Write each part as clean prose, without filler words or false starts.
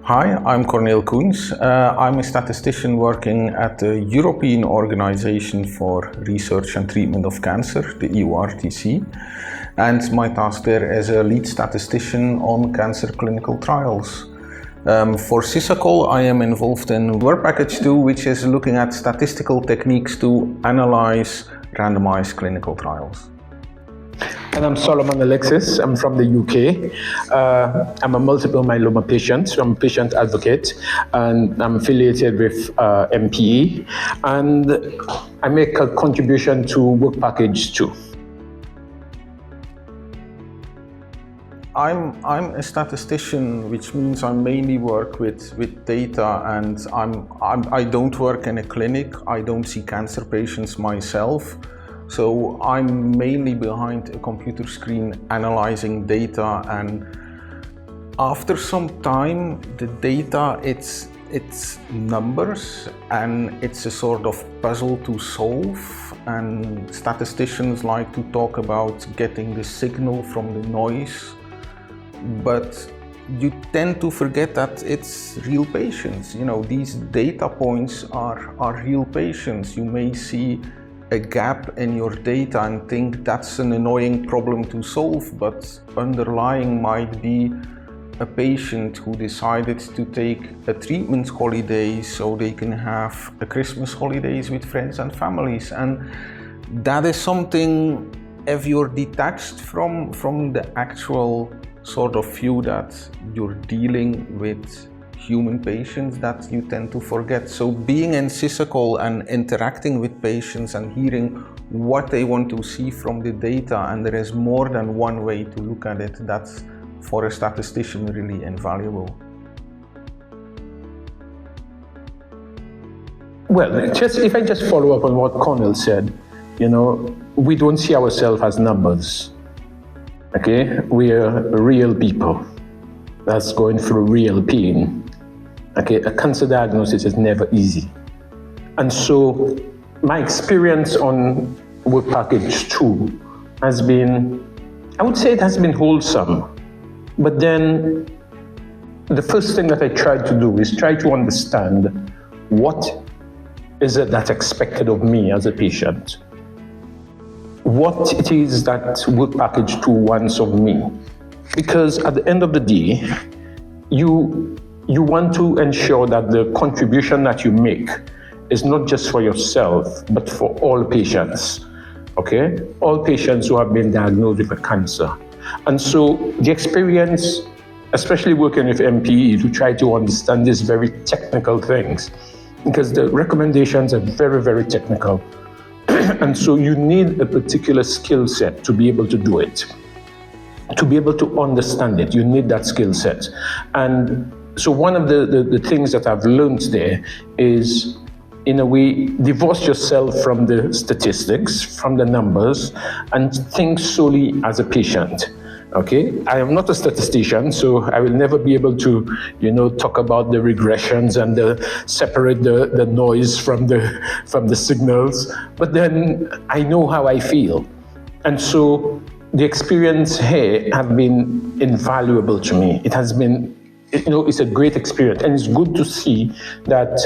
Hi, I'm Corneel Koens. I'm a statistician working at the European Organization for Research and Treatment of Cancer, the EORTC, and my task there as a lead statistician on cancer clinical trials. For SISAQOL, I am involved in work package 2, which is looking at statistical techniques to analyze randomized clinical trials. And I'm Solomon Alexis. I'm from the UK. I'm a multiple myeloma patient. So I'm a patient advocate, and I'm affiliated with MPE. And I make a contribution to work package 2. I'm a statistician, which means I mainly work with data, and I don't work in a clinic. I don't see cancer patients myself. So I'm mainly behind a computer screen analyzing data, and after some time the data, it's numbers and it's a sort of puzzle to solve, and statisticians like to talk about getting the signal from the noise, but you tend to forget that it's real patients. You know, these data points are real patients. You may see a gap in your data and think that's an annoying problem to solve, but underlying might be a patient who decided to take a treatment holiday so they can have a Christmas holidays with friends and families. And that is something, if you're detached from the actual sort of view that you're dealing with human patients, that you tend to forget. So being in SISAQOL and interacting with patients and hearing what they want to see from the data, and there is more than one way to look at it, that's for a statistician really invaluable. Well, if I just follow up on what Corneel said, you know, we don't see ourselves as numbers. Okay, we are real people that's going through real pain. Okay, a cancer diagnosis is never easy. And so my experience on work package 2 has been, I would say it has been wholesome. But then the first thing that I tried to do is try to understand what is it that's expected of me as a patient. What it is that work package 2 wants of me. Because at the end of the day, you want to ensure that the contribution that you make is not just for yourself, but for all patients, okay? All patients who have been diagnosed with a cancer. And so the experience, especially working with MPE, to try to understand these very technical things, because the recommendations are very, very technical. And so you need a particular skill set to be able to do it. To be able to understand it, you need that skill set. And so one of the things that I've learned there is, in a way, divorce yourself from the statistics, from the numbers, and think solely as a patient. Okay, I am not a statistician, so I will never be able to, you know, talk about the regressions and separate the noise from the signals. But then I know how I feel, and so the experience here has been invaluable to me. It has been, you know, it's a great experience, and it's good to see that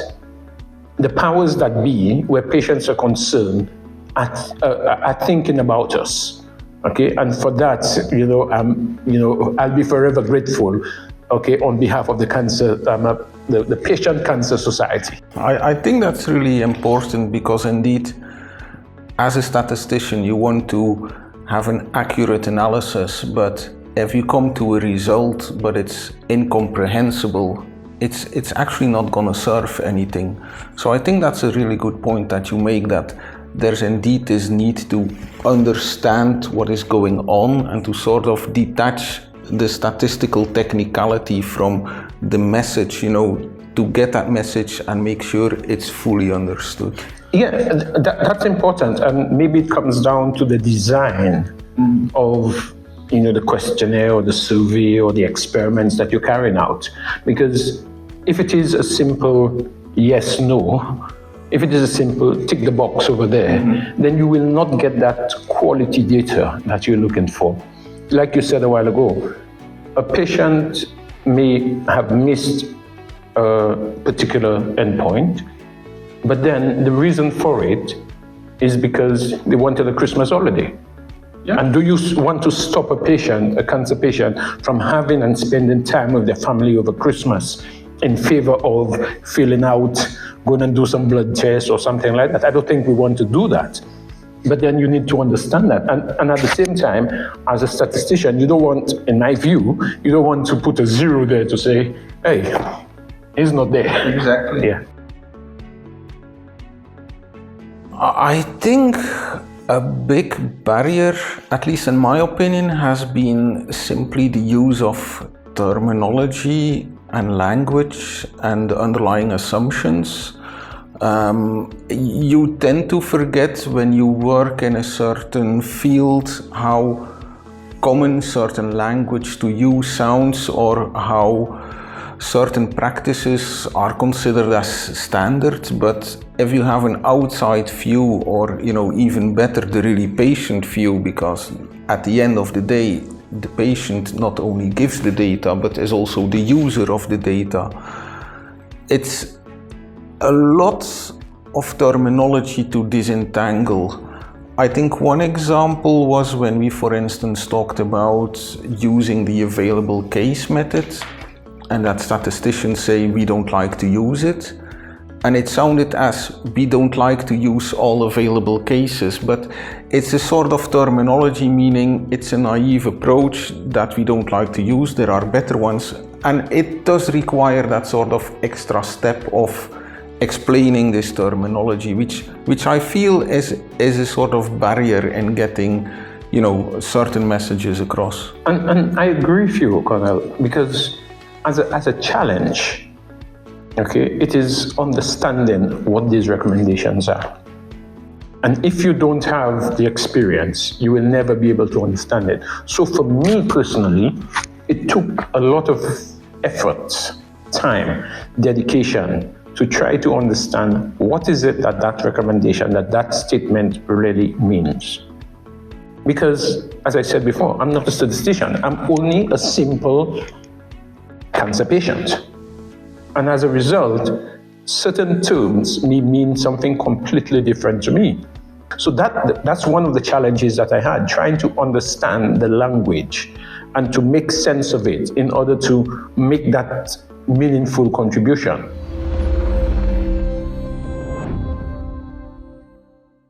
the powers that be, where patients are concerned, are thinking about us. Okay, and for that, you know, I'll be forever grateful. Okay, on behalf of the cancer, the Patient Cancer Society. I think that's really important, because indeed, as a statistician, you want to have an accurate analysis, but if you come to a result but it's incomprehensible, it's actually not going to serve anything. So I think that's a really good point that you make, that there's indeed this need to understand what is going on and to sort of detach the statistical technicality from the message, you know, to get that message and make sure it's fully understood. Yeah, that's important, and maybe it comes down to the design of, you know, the questionnaire or the survey or the experiments that you're carrying out. Because if it is a simple yes, no, if it is a simple tick the box over there, then you will not get that quality data that you're looking for. Like you said a while ago, a patient may have missed a particular endpoint, but then the reason for it is because they wanted a Christmas holiday. Yeah. And do you want to stop a cancer patient, from having and spending time with their family over Christmas in favor of filling out, going and do some blood tests or something like that? I don't think we want to do that. But then you need to understand that. And at the same time, as a statistician, you don't want, in my view, you don't want to put a zero there to say, hey, he's not there. Exactly. Yeah. I think a big barrier, at least in my opinion, has been simply the use of terminology and language and underlying assumptions. You tend to forget when you work in a certain field how common certain language to use sounds, or how certain practices are considered as standard. But if you have an outside view, or even better, the really patient view, because at the end of the day the patient not only gives the data but is also the user of the data, it's a lot of terminology to disentangle. I think one example was when we, for instance, talked about using the available case method, and that statisticians say we don't like to use it. And it sounded as we don't like to use all available cases, but it's a sort of terminology, meaning it's a naive approach that we don't like to use. There are better ones. And it does require that sort of extra step of explaining this terminology, which I feel is a sort of barrier in getting, certain messages across. And I agree with you, Colonel, because as a challenge, okay, it is understanding what these recommendations are. And if you don't have the experience, you will never be able to understand it. So for me personally, it took a lot of effort, time, dedication to try to understand what is it that recommendation, that statement really means. Because, as I said before, I'm not a statistician. I'm only a simple cancer patient. And as a result, certain terms may mean something completely different to me. So that's one of the challenges that I had, trying to understand the language and to make sense of it in order to make that meaningful contribution.